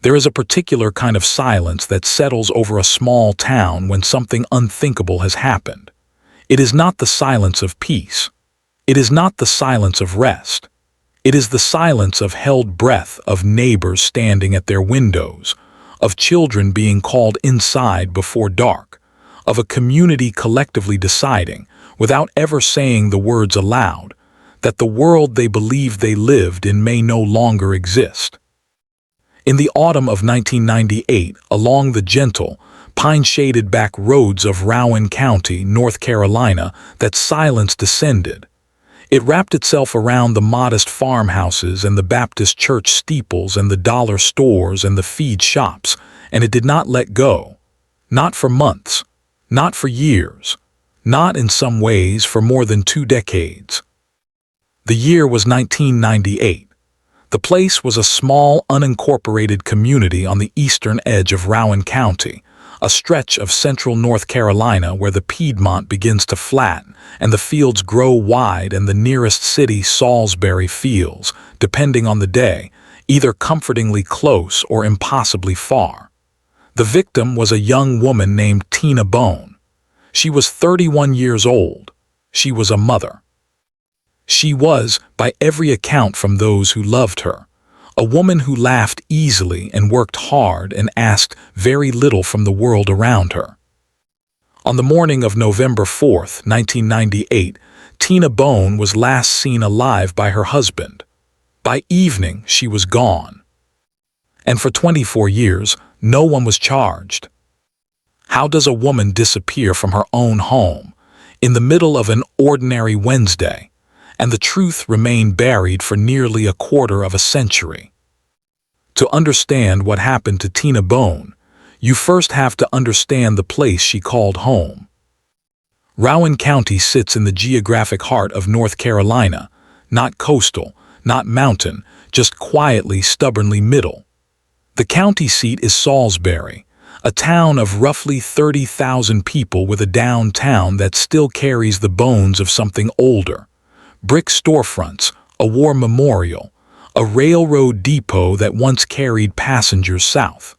There is a particular kind of silence that settles over a small town when something unthinkable has happened. It is not the silence of peace. It is not the silence of rest. It is the silence of held breath, of neighbors standing at their windows, of children being called inside before dark, of a community collectively deciding, without ever saying the words aloud, that the world they believed they lived in may no longer exist. In the autumn of 1998, along the gentle, pine-shaded back roads of Rowan County, North Carolina, that silence descended. It wrapped itself around the modest farmhouses and the Baptist church steeples and the dollar stores and the feed shops, and it did not let go. Not for months, not for years, not in some ways for more than 2 decades. The year was 1998. The place was a small, unincorporated community on the eastern edge of Rowan County, a stretch of central North Carolina where the Piedmont begins to flatten and the fields grow wide and the nearest city, Salisbury, feels, depending on the day, either comfortingly close or impossibly far. The victim was a young woman named Tina Boan. She was 31 years old. She was a mother. She was, by every account from those who loved her, a woman who laughed easily and worked hard and asked very little from the world around her. On the morning of November 4th, 1998, Tina Boan was last seen alive by her husband. By evening, she was gone. And for 24 years, no one was charged. How does a woman disappear from her own home, in the middle of an ordinary Wednesday, and the truth remain buried for nearly a quarter of a century? To understand what happened to Tina Boan, you first have to understand the place she called home. Rowan County sits in the geographic heart of North Carolina, not coastal, not mountain, just quietly, stubbornly middle. The county seat is Salisbury, a town of roughly 30,000 people with a downtown that still carries the bones of something older. Brick storefronts, a war memorial, a railroad depot that once carried passengers south.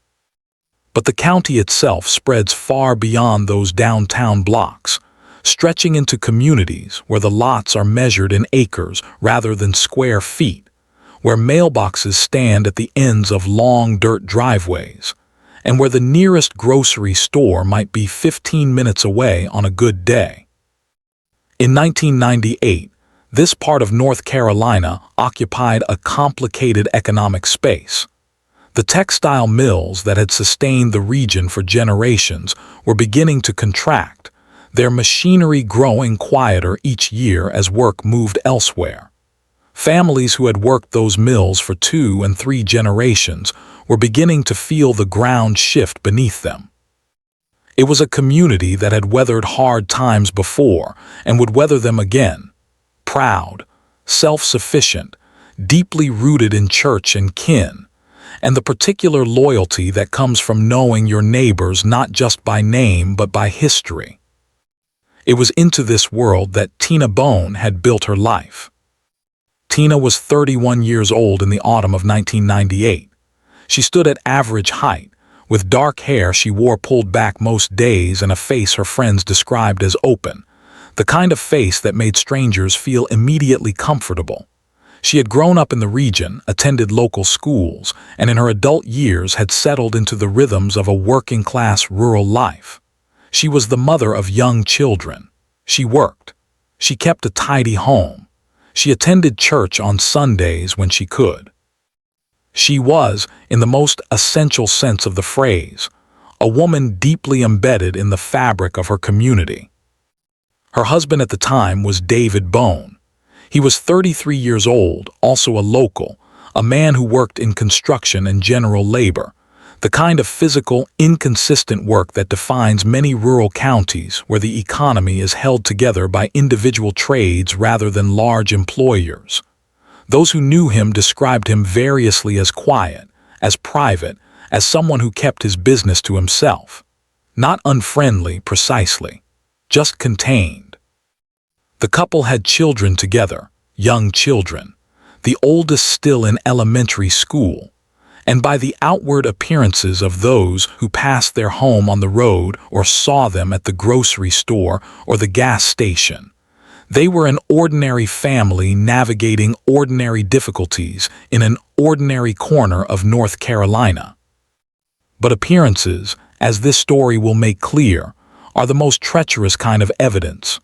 But the county itself spreads far beyond those downtown blocks, stretching into communities where the lots are measured in acres rather than square feet, where mailboxes stand at the ends of long dirt driveways, and where the nearest grocery store might be 15 minutes away on a good day. In 1998, this part of North Carolina occupied a complicated economic space. The textile mills that had sustained the region for generations were beginning to contract, their machinery growing quieter each year as work moved elsewhere. Families who had worked those mills for 2 and 3 generations were beginning to feel the ground shift beneath them. It was a community that had weathered hard times before and would weather them again. Proud, self-sufficient, deeply rooted in church and kin, and the particular loyalty that comes from knowing your neighbors not just by name but by history. It was into this world that Tina Boan had built her life. Tina was 31 years old in the autumn of 1998. She stood at average height, with dark hair she wore pulled back most days and a face her friends described as open, the kind of face that made strangers feel immediately comfortable. She had grown up in the region, attended local schools, and in her adult years had settled into the rhythms of a working-class rural life. She was the mother of young children. She worked. She kept a tidy home. She attended church on Sundays when she could. She was, in the most essential sense of the phrase, a woman deeply embedded in the fabric of her community. Her husband at the time was David Boan. He was 33 years old, also a local, a man who worked in construction and general labor, the kind of physical, inconsistent work that defines many rural counties where the economy is held together by individual trades rather than large employers. Those who knew him described him variously as quiet, as private, as someone who kept his business to himself. Not unfriendly, precisely, just contained. The couple had children together, young children, the oldest still in elementary school, and by the outward appearances of those who passed their home on the road or saw them at the grocery store or the gas station. They were an ordinary family navigating ordinary difficulties in an ordinary corner of North Carolina. But appearances, as this story will make clear, are the most treacherous kind of evidence.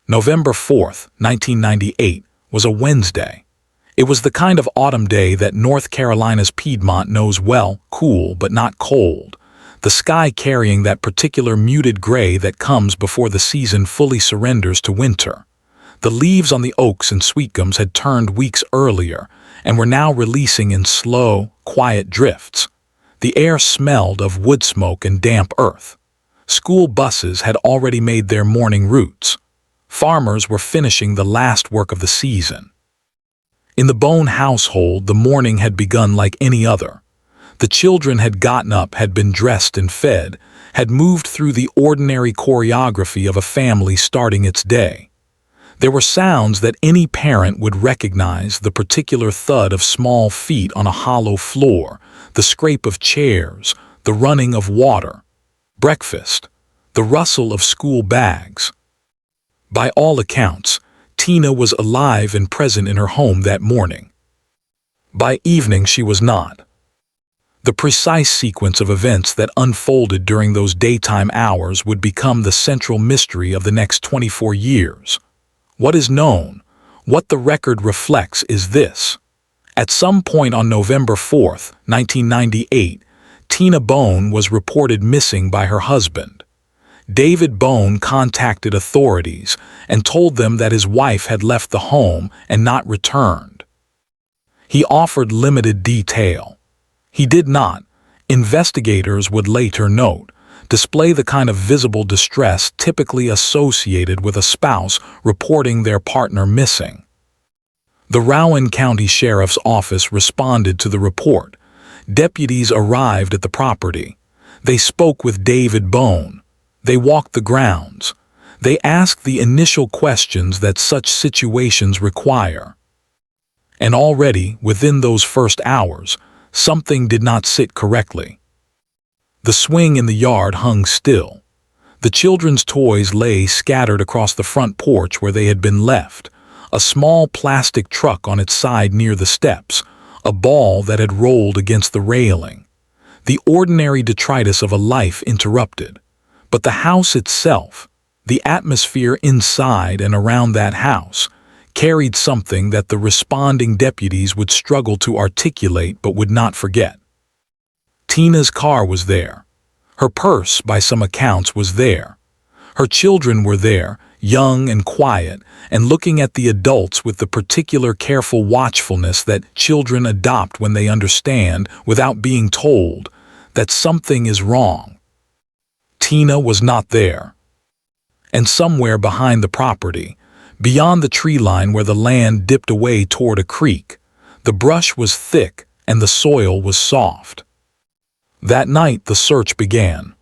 November 4th, 1998, was a Wednesday. It was the kind of autumn day that North Carolina's Piedmont knows well, cool but not cold, the sky carrying that particular muted gray that comes before the season fully surrenders to winter. The leaves on the oaks and sweetgums had turned weeks earlier and were now releasing in slow, quiet drifts. The air smelled of wood smoke and damp earth. School buses had already made their morning routes. Farmers were finishing the last work of the season. In the Boan household, the morning had begun like any other. The children had gotten up, had been dressed and fed, had moved through the ordinary choreography of a family starting its day. There were sounds that any parent would recognize: the particular thud of small feet on a hollow floor, the scrape of chairs, the running of water. Breakfast, the rustle of school bags. By all accounts, Tina was alive and present in her home that morning. By evening, she was not. The precise sequence of events that unfolded during those daytime hours would become the central mystery of the next 24 years. What is known, what the record reflects, is this. At some point on November 4th, 1998, Tina Boan was reported missing by her husband. David Boan contacted authorities and told them that his wife had left the home and not returned. He offered limited detail. He did not, investigators would later note, display the kind of visible distress typically associated with a spouse reporting their partner missing. The Rowan County Sheriff's Office responded to the report. Deputies arrived at the property. They spoke with David Boan. They walked the grounds. They asked the initial questions that such situations require. And already, within those first hours, something did not sit correctly. The swing in the yard hung still. The children's toys lay scattered across the front porch where they had been left. A small plastic truck on its side near the steps, a ball that had rolled against the railing. The ordinary detritus of a life interrupted. But the house itself, the atmosphere inside and around that house, carried something that the responding deputies would struggle to articulate but would not forget. Tina's car was there. Her purse, by some accounts, was there. Her children were there, young and quiet, and looking at the adults with the particular careful watchfulness that children adopt when they understand, without being told, that something is wrong. Tina was not there. And somewhere behind the property, beyond the tree line where the land dipped away toward a creek, the brush was thick and the soil was soft. That night the search began.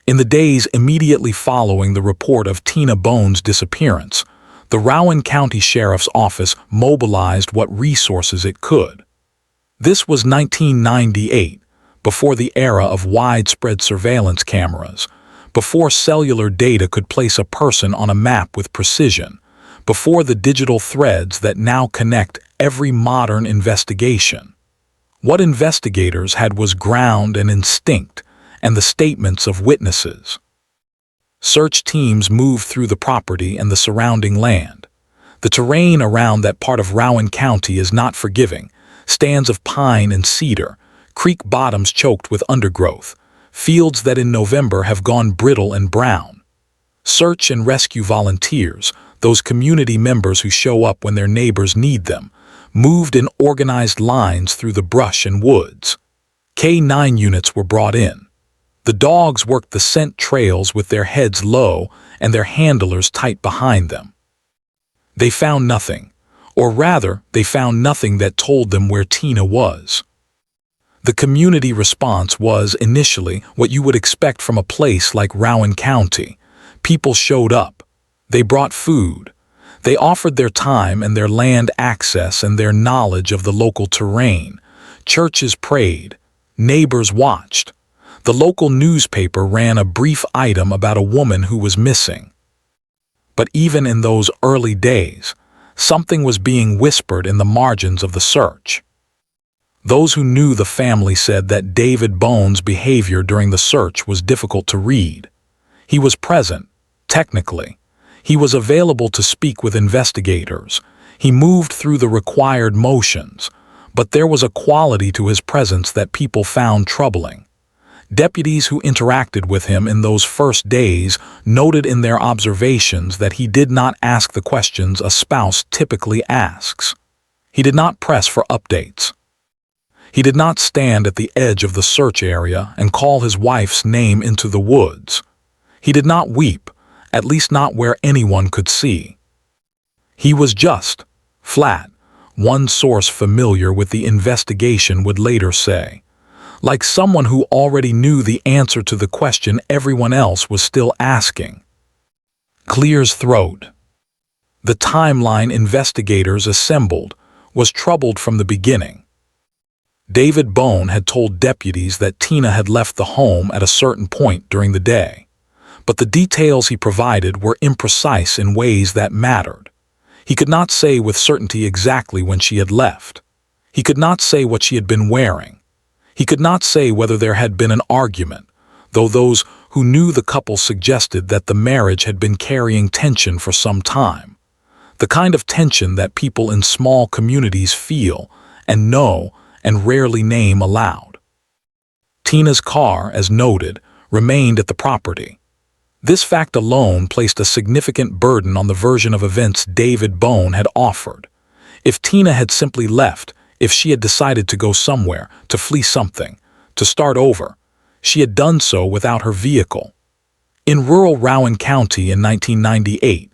In the days immediately following the report of Tina Boan's disappearance, the Rowan County Sheriff's Office mobilized what resources it could. This was 1998, before the era of widespread surveillance cameras, before cellular data could place a person on a map with precision, before the digital threads that now connect every modern investigation. What investigators had was ground and instinct, and the statements of witnesses. Search teams moved through the property and the surrounding land. The terrain around that part of Rowan County is not forgiving: stands of pine and cedar, creek bottoms choked with undergrowth, fields that in November have gone brittle and brown. Search and rescue volunteers, those community members who show up when their neighbors need them, moved in organized lines through the brush and woods. K-9 units were brought in. The dogs worked the scent trails with their heads low and their handlers tight behind them. They found nothing, or rather, they found nothing that told them where Tina was. The community response was, initially, what you would expect from a place like Rowan County. People showed up. They brought food. They offered their time and their land access and their knowledge of the local terrain. Churches prayed. Neighbors watched. The local newspaper ran a brief item about a woman who was missing. But even in those early days, something was being whispered in the margins of the search. Those who knew the family said that David Boan's behavior during the search was difficult to read. He was present, technically. He was available to speak with investigators. He moved through the required motions, but there was a quality to his presence that people found troubling. Deputies who interacted with him in those first days noted in their observations that he did not ask the questions a spouse typically asks. He did not press for updates. He did not stand at the edge of the search area and call his wife's name into the woods. He did not weep, at least not where anyone could see. He was just, flat, one source familiar with the investigation would later say, like someone who already knew the answer to the question everyone else was still asking. Clear's throat. The timeline investigators assembled was troubled from the beginning. David Boan had told deputies that Tina had left the home at a certain point during the day, but the details he provided were imprecise in ways that mattered. He could not say with certainty exactly when she had left. He could not say what she had been wearing. He could not say whether there had been an argument, though those who knew the couple suggested that the marriage had been carrying tension for some time. The kind of tension that people in small communities feel and know and rarely name aloud. Tina's car, as noted, remained at the property. This fact alone placed a significant burden on the version of events David Boan had offered. If Tina had simply left, if she had decided to go somewhere, to flee something, to start over, she had done so without her vehicle. In rural Rowan County in 1998,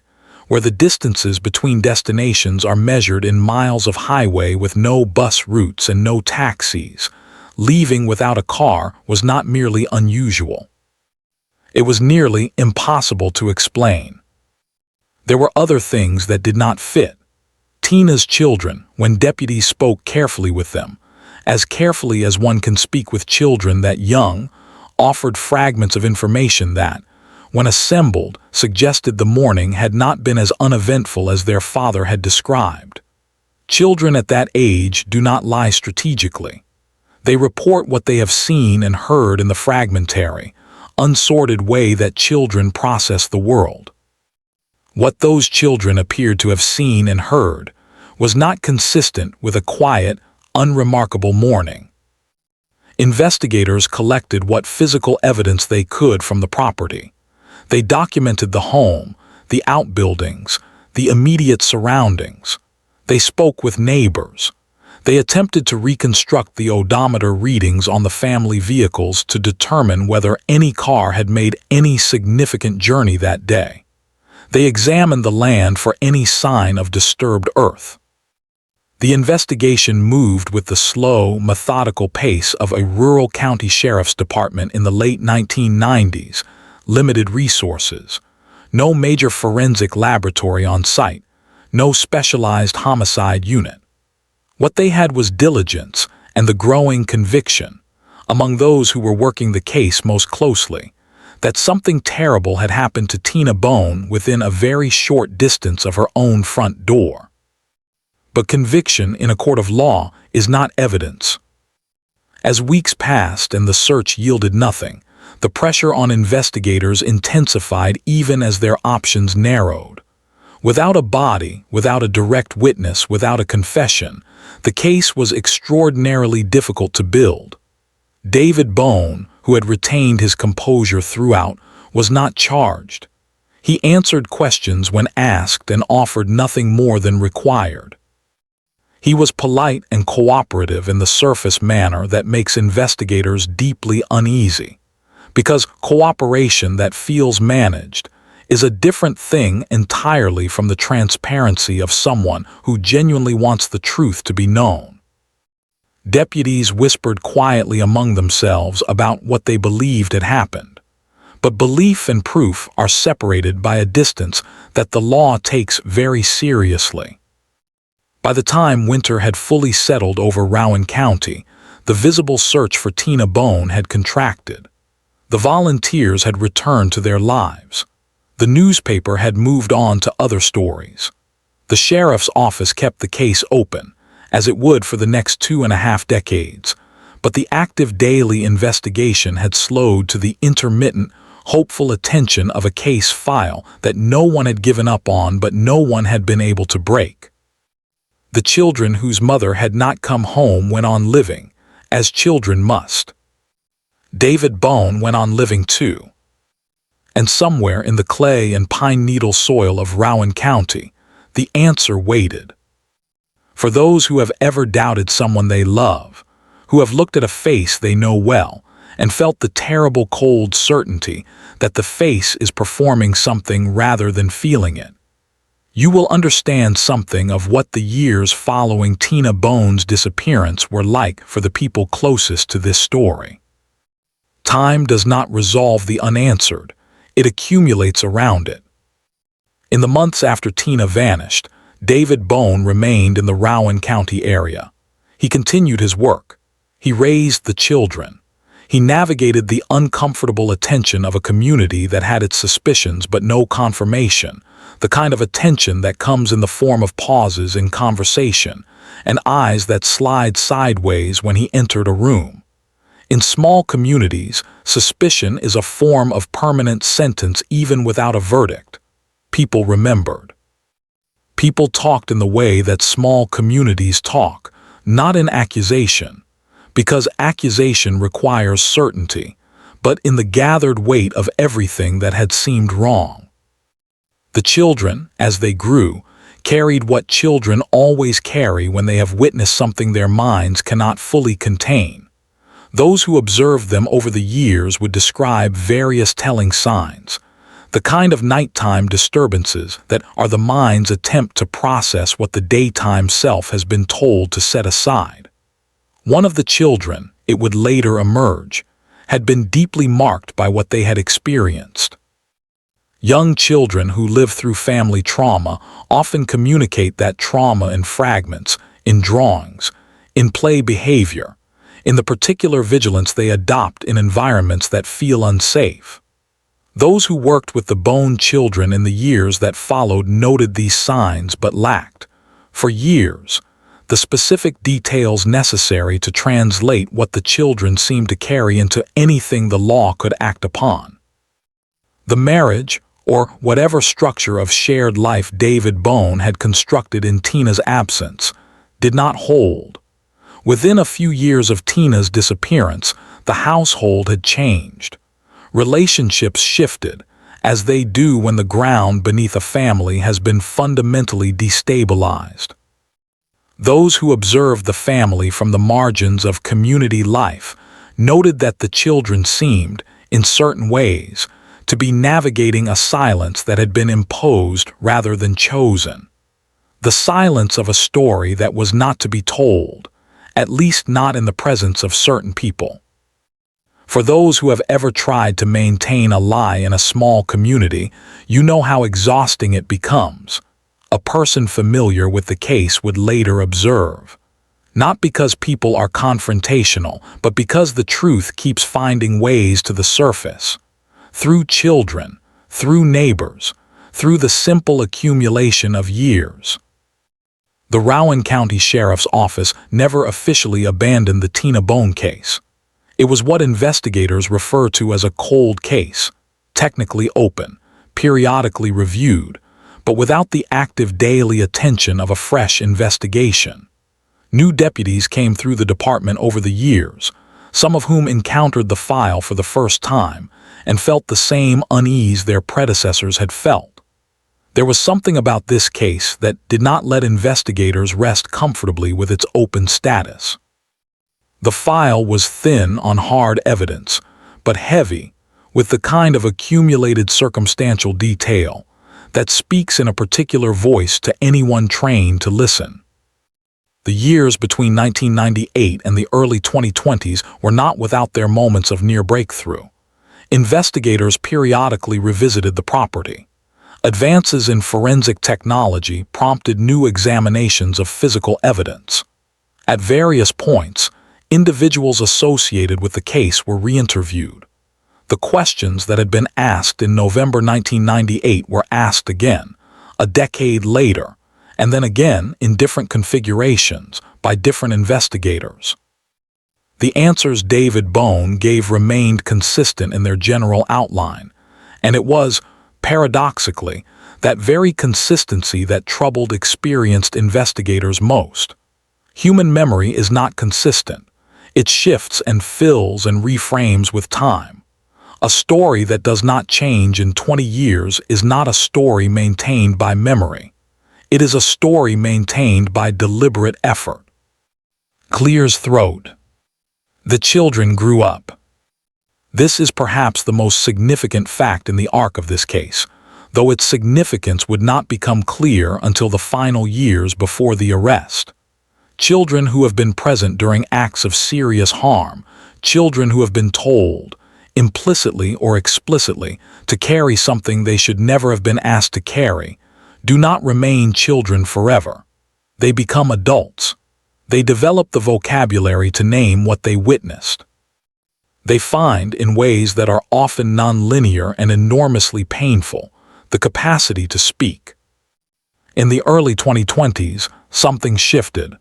where the distances between destinations are measured in miles of highway with no bus routes and no taxis, leaving without a car was not merely unusual. It was nearly impossible to explain. There were other things that did not fit. Tina's children, when deputies spoke carefully with them, as carefully as one can speak with children that young, offered fragments of information that, when assembled, suggested the morning had not been as uneventful as their father had described. Children at that age do not lie strategically. They report what they have seen and heard in the fragmentary, unsorted way that children process the world. What those children appeared to have seen and heard was not consistent with a quiet, unremarkable morning. Investigators collected what physical evidence they could from the property. They documented the home, the outbuildings, the immediate surroundings. They spoke with neighbors. They attempted to reconstruct the odometer readings on the family vehicles to determine whether any car had made any significant journey that day. They examined the land for any sign of disturbed earth. The investigation moved with the slow, methodical pace of a rural county sheriff's department in the late 1990s, limited resources, no major forensic laboratory on site, no specialized homicide unit. What they had was diligence and the growing conviction, among those who were working the case most closely, that something terrible had happened to Tina Boan within a very short distance of her own front door. But conviction in a court of law is not evidence. As weeks passed and the search yielded nothing, the pressure on investigators intensified even as their options narrowed. Without a body, without a direct witness, without a confession, the case was extraordinarily difficult to build. David Boan, who had retained his composure throughout, was not charged. He answered questions when asked and offered nothing more than required. He was polite and cooperative in the surface manner that makes investigators deeply uneasy, because cooperation that feels managed is a different thing entirely from the transparency of someone who genuinely wants the truth to be known. Deputies whispered quietly among themselves about what they believed had happened, but belief and proof are separated by a distance that the law takes very seriously. By the time winter had fully settled over Rowan County, The visible search for Tina Boan had contracted. The volunteers had returned to their lives. The newspaper had moved on to other stories. The sheriff's office kept the case open, as it would for the next 2.5 decades, but the active daily investigation had slowed to the intermittent, hopeful attention of a case file that no one had given up on but no one had been able to break. The children whose mother had not come home went on living, as children must. David Boan went on living too. And somewhere in the clay and pine needle soil of Rowan County, the answer waited. For those who have ever doubted someone they love, who have looked at a face they know well, and felt the terrible cold certainty that the face is performing something rather than feeling it, you will understand something of what the years following Tina Boan's disappearance were like for the people closest to this story. Time does not resolve the unanswered, it accumulates around it. In the months after Tina vanished, David Boan remained in the Rowan County area. He continued his work. He raised the children. He navigated the uncomfortable attention of a community that had its suspicions but no confirmation, the kind of attention that comes in the form of pauses in conversation and eyes that slide sideways when he entered a room. In small communities, suspicion is a form of permanent sentence even without a verdict. People remembered. People talked in the way that small communities talk, not in accusation, because accusation requires certainty, but in the gathered weight of everything that had seemed wrong. The children, as they grew, carried what children always carry when they have witnessed something their minds cannot fully contain. Those who observed them over the years would describe various telling signs, the kind of nighttime disturbances that are the mind's attempt to process what the daytime self has been told to set aside. One of the children, it would later emerge, had been deeply marked by what they had experienced. Young children who live through family trauma often communicate that trauma in fragments, in drawings, in play behavior, in the particular vigilance they adopt in environments that feel unsafe. Those who worked with the Boan children in the years that followed noted these signs but lacked, for years, the specific details necessary to translate what the children seemed to carry into anything the law could act upon. The marriage, or whatever structure of shared life David Boan had constructed in Tina's absence, did not hold. Within a few years of Tina's disappearance, the household had changed. Relationships shifted, as they do when the ground beneath a family has been fundamentally destabilized. Those who observed the family from the margins of community life noted that the children seemed, in certain ways, to be navigating a silence that had been imposed rather than chosen. The silence of a story that was not to be told, at least not in the presence of certain people. For those who have ever tried to maintain a lie in a small community, you know how exhausting it becomes. A person familiar with the case would later observe. Not because people are confrontational, but because the truth keeps finding ways to the surface. Through children, through neighbors, through the simple accumulation of years. The Rowan County Sheriff's Office never officially abandoned the Tina Boan case. It was what investigators refer to as a cold case, technically open, periodically reviewed, but without the active daily attention of a fresh investigation. New deputies came through the department over the years, some of whom encountered the file for the first time and felt the same unease their predecessors had felt. There was something about this case that did not let investigators rest comfortably with its open status. The file was thin on hard evidence, but heavy, with the kind of accumulated circumstantial detail that speaks in a particular voice to anyone trained to listen. The years between 1998 and the early 2020s were not without their moments of near breakthrough. Investigators periodically revisited the property. Advances in forensic technology prompted new examinations of physical evidence. At various points, Individuals associated with the case were re-interviewed. The questions that had been asked in November 1998 were asked again, a decade later, and then again in different configurations by different investigators. The answers David Boan gave remained consistent in their general outline, and it was, paradoxically, that very consistency that troubled experienced investigators most. Human memory is not consistent. It shifts and fills and reframes with time. A story that does not change in 20 years is not a story maintained by memory. It is a story maintained by deliberate effort. Clears throat. The children grew up. This is perhaps the most significant fact in the arc of this case, though its significance would not become clear until the final years before the arrest. Children who have been present during acts of serious harm, children who have been told, implicitly or explicitly, to carry something they should never have been asked to carry, do not remain children forever. They become adults. They develop the vocabulary to name what they witnessed. They find, in ways that are often nonlinear and enormously painful, the capacity to speak. In the early 2020s, something shifted.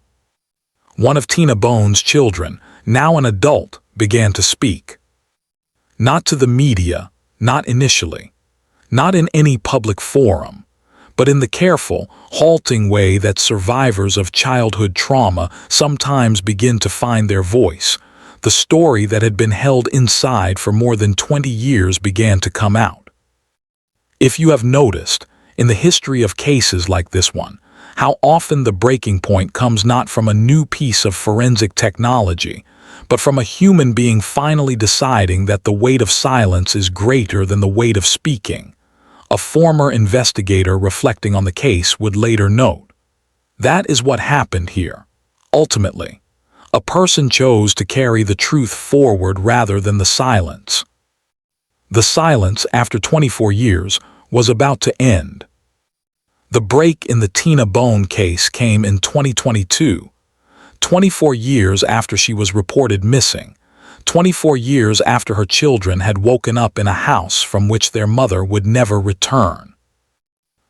One of Tina Boan's children, now an adult, began to speak. Not to the media, not initially, not in any public forum, but in the careful, halting way that survivors of childhood trauma sometimes begin to find their voice. The story that had been held inside for more than 20 years began to come out. If you have noticed, in the history of cases like this one, how often the breaking point comes not from a new piece of forensic technology, but from a human being finally deciding that the weight of silence is greater than the weight of speaking. A former investigator reflecting on the case would later note. That is what happened here. Ultimately, a person chose to carry the truth forward rather than the silence. The silence, after 24 years, was about to end. The break in the Tina Boan case came in 2022, 24 years after she was reported missing, 24 years after her children had woken up in a house from which their mother would never return.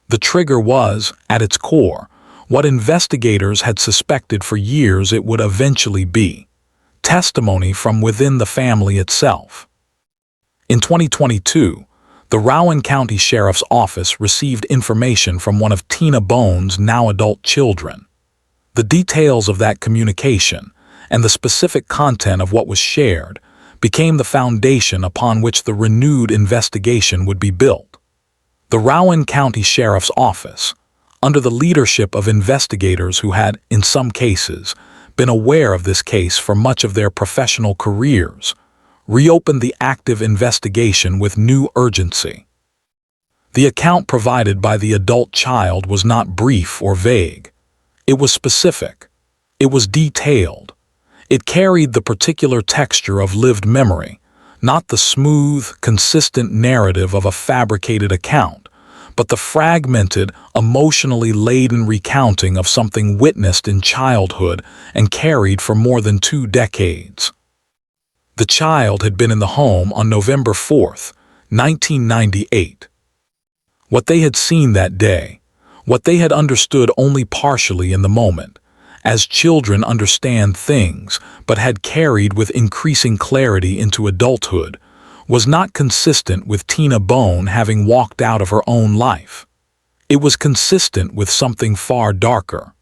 The trigger was, at its core, what investigators had suspected for years it would eventually be: testimony from within the family itself. In 2022, the Rowan County Sheriff's Office received information from one of Tina Boan's now adult children. The details of that communication, and the specific content of what was shared, became the foundation upon which the renewed investigation would be built. The Rowan County Sheriff's Office, under the leadership of investigators who had, in some cases, been aware of this case for much of their professional careers, reopened the active investigation with new urgency. The account provided by the adult child was not brief or vague. It was specific. It was detailed. It carried the particular texture of lived memory, not the smooth, consistent narrative of a fabricated account, but the fragmented, emotionally laden recounting of something witnessed in childhood and carried for more than 2 decades. The child had been in the home on November 4, 1998. What they had seen that day, what they had understood only partially in the moment, as children understand things but had carried with increasing clarity into adulthood, was not consistent with Tina Boan having walked out of her own life. It was consistent with something far darker.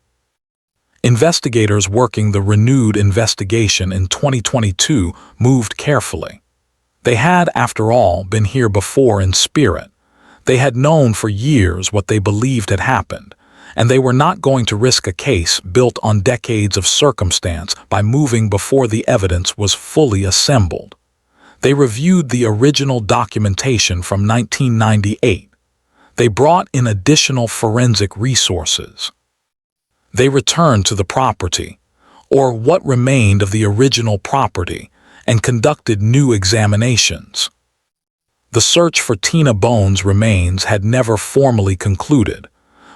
Investigators working the renewed investigation in 2022 moved carefully. They had, after all, been here before in spirit. They had known for years what they believed had happened, and they were not going to risk a case built on decades of circumstance by moving before the evidence was fully assembled. They reviewed the original documentation from 1998. They brought in additional forensic resources. They returned to the property, or what remained of the original property, and conducted new examinations. The search for Tina Boan's remains had never formally concluded,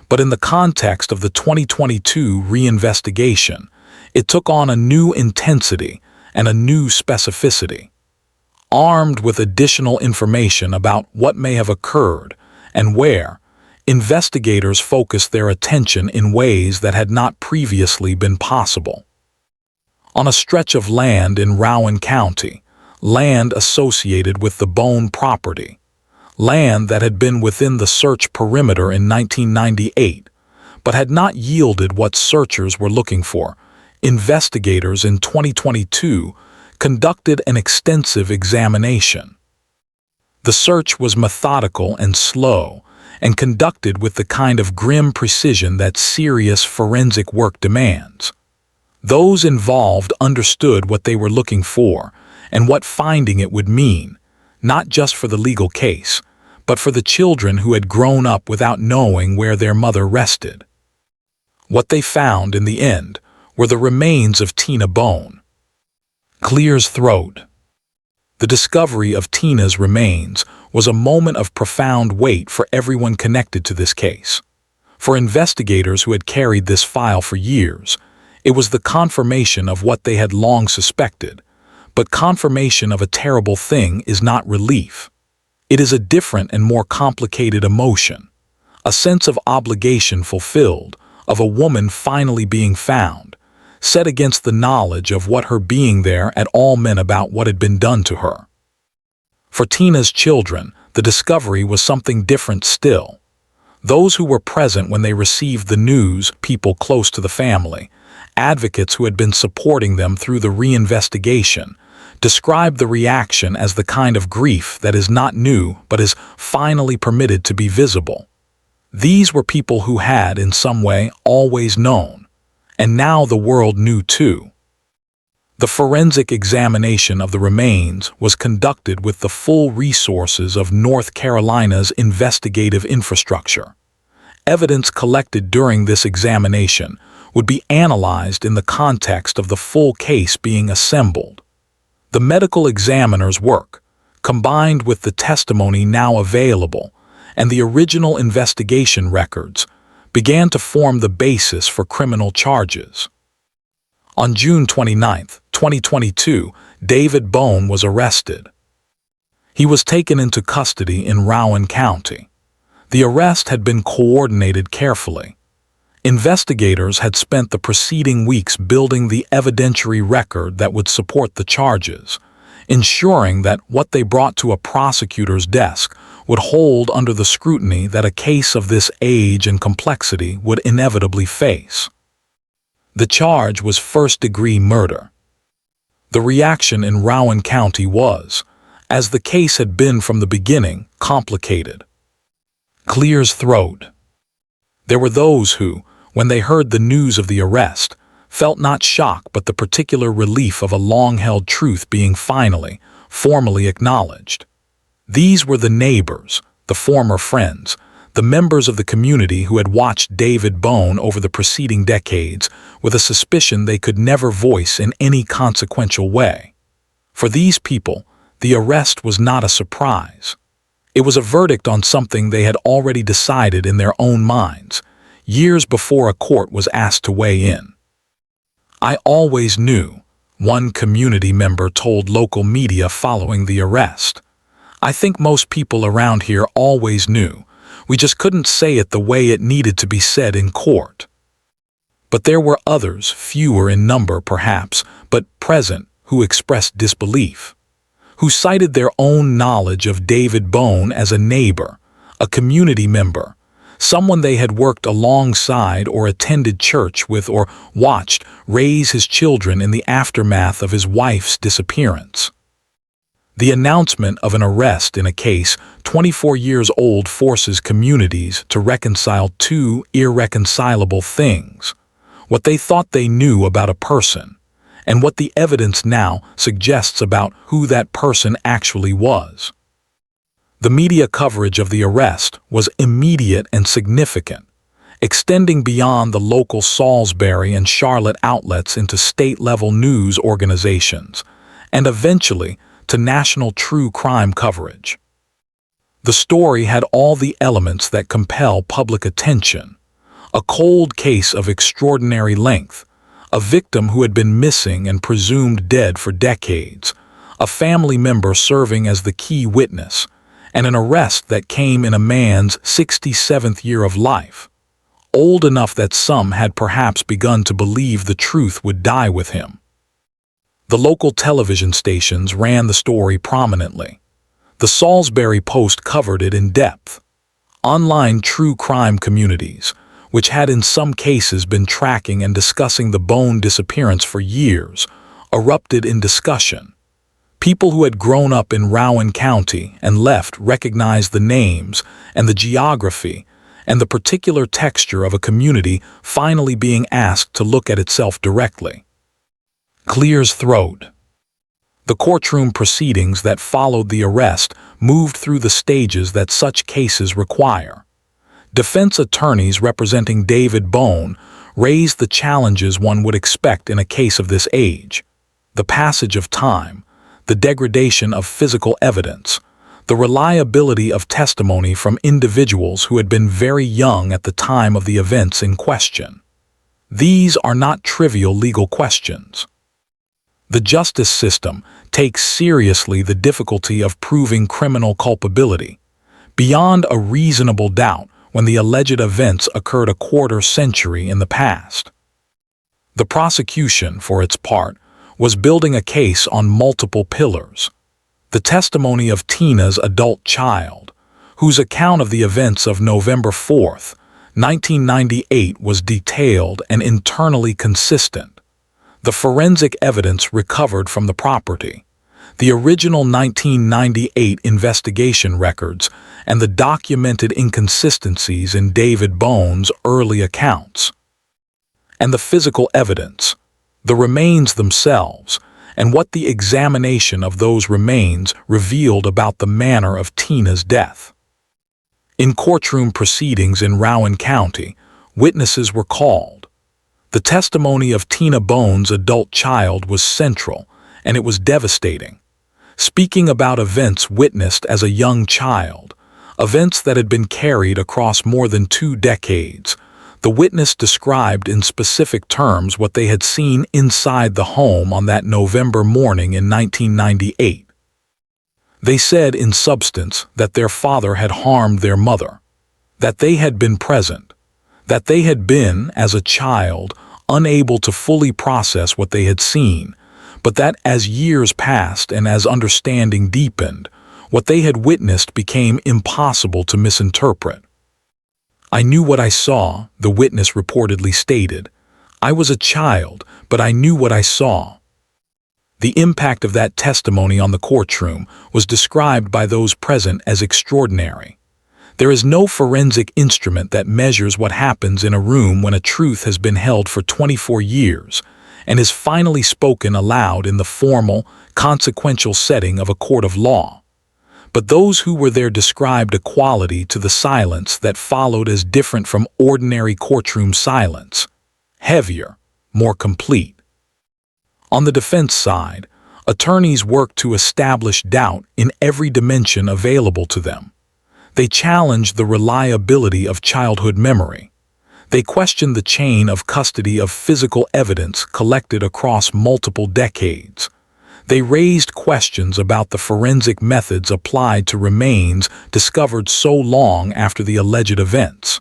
but in the context of the 2022 reinvestigation, it took on a new intensity and a new specificity. Armed with additional information about what may have occurred and where, investigators focused their attention in ways that had not previously been possible. On a stretch of land in Rowan County, land associated with the Boan property, land that had been within the search perimeter in 1998, but had not yielded what searchers were looking for, investigators in 2022 conducted an extensive examination. The search was methodical and slow, and conducted with the kind of grim precision that serious forensic work demands. Those involved understood what they were looking for and what finding it would mean, not just for the legal case, but for the children who had grown up without knowing where their mother rested. What they found in the end were the remains of Tina Boan. Clear's throat. The discovery of Tina's remains was a moment of profound weight for everyone connected to this case. For investigators who had carried this file for years, it was the confirmation of what they had long suspected, but confirmation of a terrible thing is not relief. It is a different and more complicated emotion, a sense of obligation fulfilled, of a woman finally being found, set against the knowledge of what her being there at all meant about what had been done to her. For Tina's children, the discovery was something different still. Those who were present when they received the news, people close to the family, advocates who had been supporting them through the reinvestigation, described the reaction as the kind of grief that is not new but is finally permitted to be visible. These were people who had, in some way, always known, and now the world knew too. The forensic examination of the remains was conducted with the full resources of North Carolina's investigative infrastructure. Evidence collected during this examination would be analyzed in the context of the full case being assembled. The medical examiner's work, combined with the testimony now available and the original investigation records, began to form the basis for criminal charges. On June 29, 2022, David Boan was arrested. He was taken into custody in Rowan County. The arrest had been coordinated carefully. Investigators had spent the preceding weeks building the evidentiary record that would support the charges, ensuring that what they brought to a prosecutor's desk would hold under the scrutiny that a case of this age and complexity would inevitably face. The charge was first-degree murder. The reaction in Rowan County was, as the case had been from the beginning, complicated. Clear's throat. There were those who, when they heard the news of the arrest, felt not shock but the particular relief of a long-held truth being finally, formally acknowledged. These were the neighbors, the former friends, the members of the community who had watched David Boan over the preceding decades with a suspicion they could never voice in any consequential way. For these people, the arrest was not a surprise. It was a verdict on something they had already decided in their own minds, years before a court was asked to weigh in. "I always knew," one community member told local media following the arrest. "I think most people around here always knew. We just couldn't say it the way it needed to be said in court." But there were others, fewer in number perhaps, but present, who expressed disbelief, who cited their own knowledge of David Boan as a neighbor, a community member, someone they had worked alongside or attended church with or watched raise his children in the aftermath of his wife's disappearance. The announcement of an arrest in a case 24 years old forces communities to reconcile two irreconcilable things: what they thought they knew about a person, and what the evidence now suggests about who that person actually was. The media coverage of the arrest was immediate and significant, extending beyond the local Salisbury and Charlotte outlets into state-level news organizations, and eventually to national true crime coverage. The story had all the elements that compel public attention: a cold case of extraordinary length, a victim who had been missing and presumed dead for decades, a family member serving as the key witness, and an arrest that came in a man's 67th year of life, old enough that some had perhaps begun to believe the truth would die with him. The local television stations ran the story prominently. The Salisbury Post covered it in depth. Online true crime communities, which had in some cases been tracking and discussing the Boan disappearance for years, erupted in discussion. People who had grown up in Rowan County and left recognized the names and the geography and the particular texture of a community finally being asked to look at itself directly. Clears throat. The courtroom proceedings that followed the arrest moved through the stages that such cases require. Defense attorneys representing David Boan raised the challenges one would expect in a case of this age: the passage of time, the degradation of physical evidence, the reliability of testimony from individuals who had been very young at the time of the events in question. These are not trivial legal questions. The justice system takes seriously the difficulty of proving criminal culpability, beyond a reasonable doubt when the alleged events occurred a quarter-century in the past. The prosecution, for its part, was building a case on multiple pillars. The testimony of Tina's adult child, whose account of the events of November 4th, 1998 was detailed and internally consistent. The forensic evidence recovered from the property, the original 1998 investigation records, and the documented inconsistencies in David Boan's early accounts. And the physical evidence, the remains themselves, and what the examination of those remains revealed about the manner of Tina's death. In courtroom proceedings in Rowan County, witnesses were called. The testimony of Tina Boan's adult child was central, and it was devastating. Speaking about events witnessed as a young child, events that had been carried across more than 2 decades, the witness described in specific terms what they had seen inside the home on that November morning in 1998. They said in substance that their father had harmed their mother, that they had been present, that they had been, as a child, unable to fully process what they had seen, but that as years passed and as understanding deepened, what they had witnessed became impossible to misinterpret. "I knew what I saw," the witness reportedly stated. "I was a child, but I knew what I saw." The impact of that testimony on the courtroom was described by those present as extraordinary. There is no forensic instrument that measures what happens in a room when a truth has been held for 24 years and is finally spoken aloud in the formal, consequential setting of a court of law. But those who were there described a quality to the silence that followed as different from ordinary courtroom silence: heavier, more complete. On the defense side, attorneys worked to establish doubt in every dimension available to them. They challenged the reliability of childhood memory. They questioned the chain of custody of physical evidence collected across multiple decades. They raised questions about the forensic methods applied to remains discovered so long after the alleged events.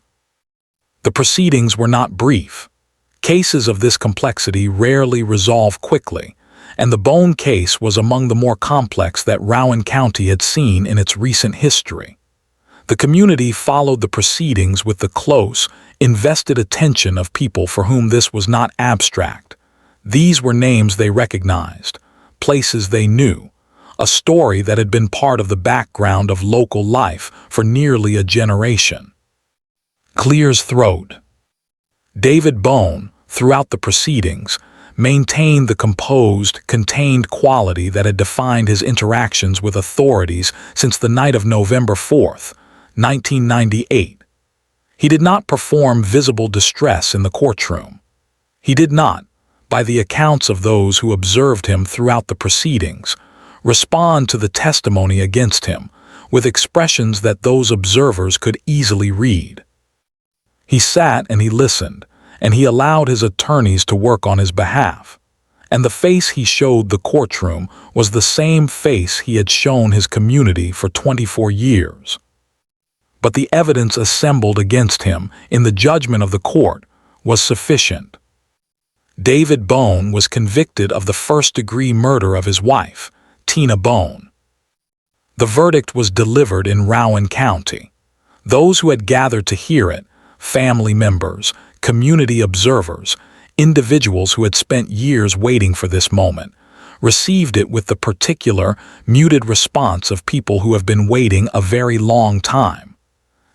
The proceedings were not brief. Cases of this complexity rarely resolve quickly, and the Boan case was among the more complex that Rowan County had seen in its recent history. The community followed the proceedings with the close, invested attention of people for whom this was not abstract. These were names they recognized, places they knew, a story that had been part of the background of local life for nearly a generation. Clears throat. David Boan, throughout the proceedings, maintained the composed, contained quality that had defined his interactions with authorities since the night of November 4th, 1998. He did not perform visible distress in the courtroom. He did not, by the accounts of those who observed him throughout the proceedings, respond to the testimony against him with expressions that those observers could easily read. He sat and he listened, and he allowed his attorneys to work on his behalf. And the face he showed the courtroom was the same face he had shown his community for 24 years. But the evidence assembled against him in the judgment of the court was sufficient. David Boan was convicted of the first-degree murder of his wife, Tina Boan. The verdict was delivered in Rowan County. Those who had gathered to hear it, family members, community observers, individuals who had spent years waiting for this moment, received it with the particular, muted response of people who have been waiting a very long time.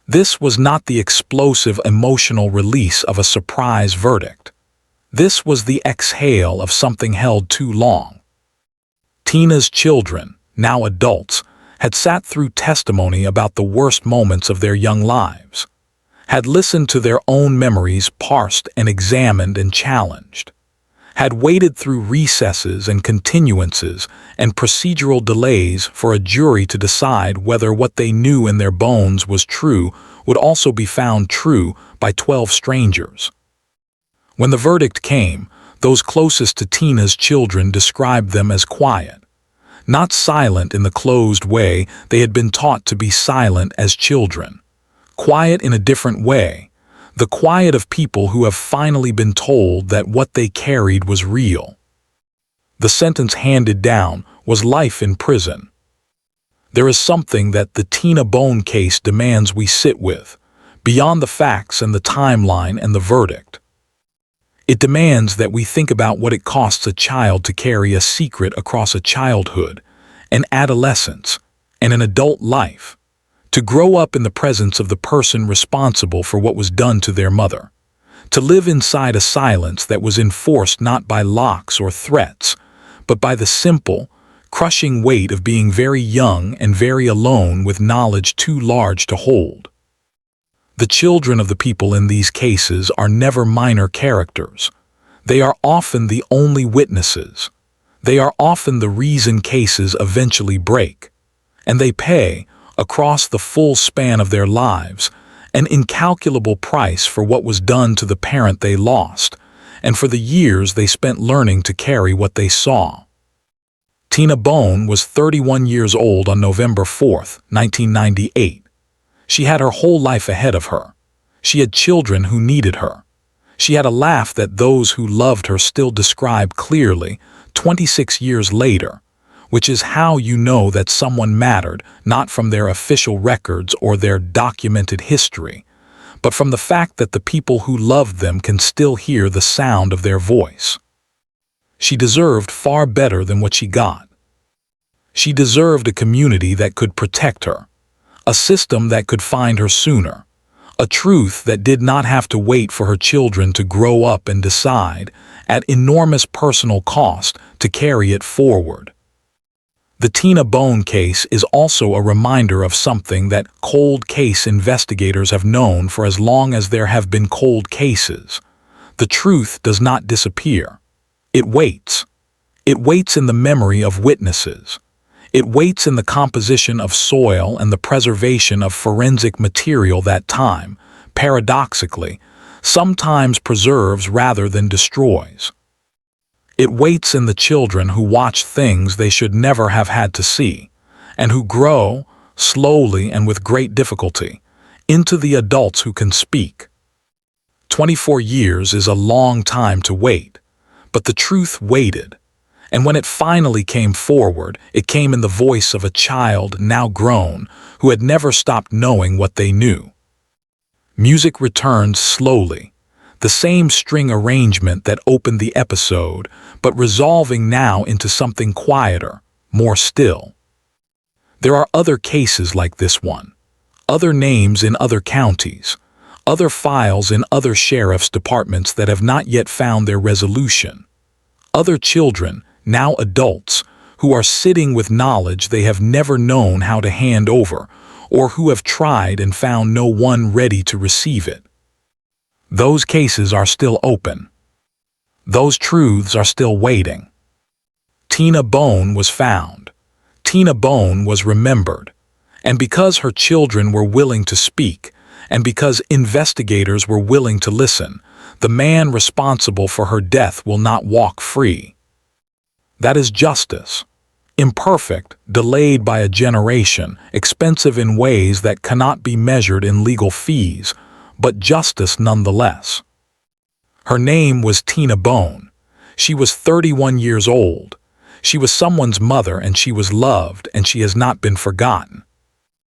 This was not the explosive emotional release of a surprise verdict. This was the exhale of something held too long. Tina's children, now adults, had sat through testimony about the worst moments of their young lives, had listened to their own memories parsed and examined and challenged, had waited through recesses and continuances and procedural delays for a jury to decide whether what they knew in their bones was true would also be found true by 12 strangers. When the verdict came, those closest to Tina's children described them as quiet, not silent in the closed way they had been taught to be silent as children. Quiet in a different way, the quiet of people who have finally been told that what they carried was real. The sentence handed down was life in prison. There is something that the Tina Boan case demands we sit with, beyond the facts and the timeline and the verdict. It demands that we think about what it costs a child to carry a secret across a childhood, an adolescence, and an adult life, to grow up in the presence of the person responsible for what was done to their mother, to live inside a silence that was enforced not by locks or threats, but by the simple, crushing weight of being very young and very alone with knowledge too large to hold. The children of the people in these cases are never minor characters. They are often the only witnesses. They are often the reason cases eventually break. And they pay, across the full span of their lives, an incalculable price for what was done to the parent they lost, and for the years they spent learning to carry what they saw. Tina Boan was 31 years old on November 4, 1998. She had her whole life ahead of her. She had children who needed her. She had a laugh that those who loved her still describe clearly 26 years later, which is how you know that someone mattered, not from their official records or their documented history, but from the fact that the people who loved them can still hear the sound of their voice. She deserved far better than what she got. She deserved a community that could protect her, a system that could find her sooner, a truth that did not have to wait for her children to grow up and decide, at enormous personal cost, to carry it forward. The Tina Boan case is also a reminder of something that cold case investigators have known for as long as there have been cold cases. The truth does not disappear. It waits. It waits in the memory of witnesses. It waits in the composition of soil and the preservation of forensic material that time, paradoxically, sometimes preserves rather than destroys. It waits in the children who watch things they should never have had to see, and who grow, slowly and with great difficulty, into the adults who can speak. 24 years is a long time to wait, but the truth waited. And when it finally came forward, it came in the voice of a child now grown who had never stopped knowing what they knew. Music returned slowly, the same string arrangement that opened the episode, but resolving now into something quieter, more still. There are other cases like this one, other names in other counties, other files in other sheriff's departments that have not yet found their resolution, other children, now adults, who are sitting with knowledge they have never known how to hand over, or who have tried and found no one ready to receive it. Those cases are still open. Those truths are still waiting. Tina Boan was found. Tina Boan was remembered. And because her children were willing to speak, and because investigators were willing to listen, The man responsible for her death will not walk free. That is justice. Imperfect, delayed by a generation, expensive in ways that cannot be measured in legal fees, but justice nonetheless. Her name was Tina Boan. She was 31 years old. She was someone's mother, and she was loved, and she has not been forgotten.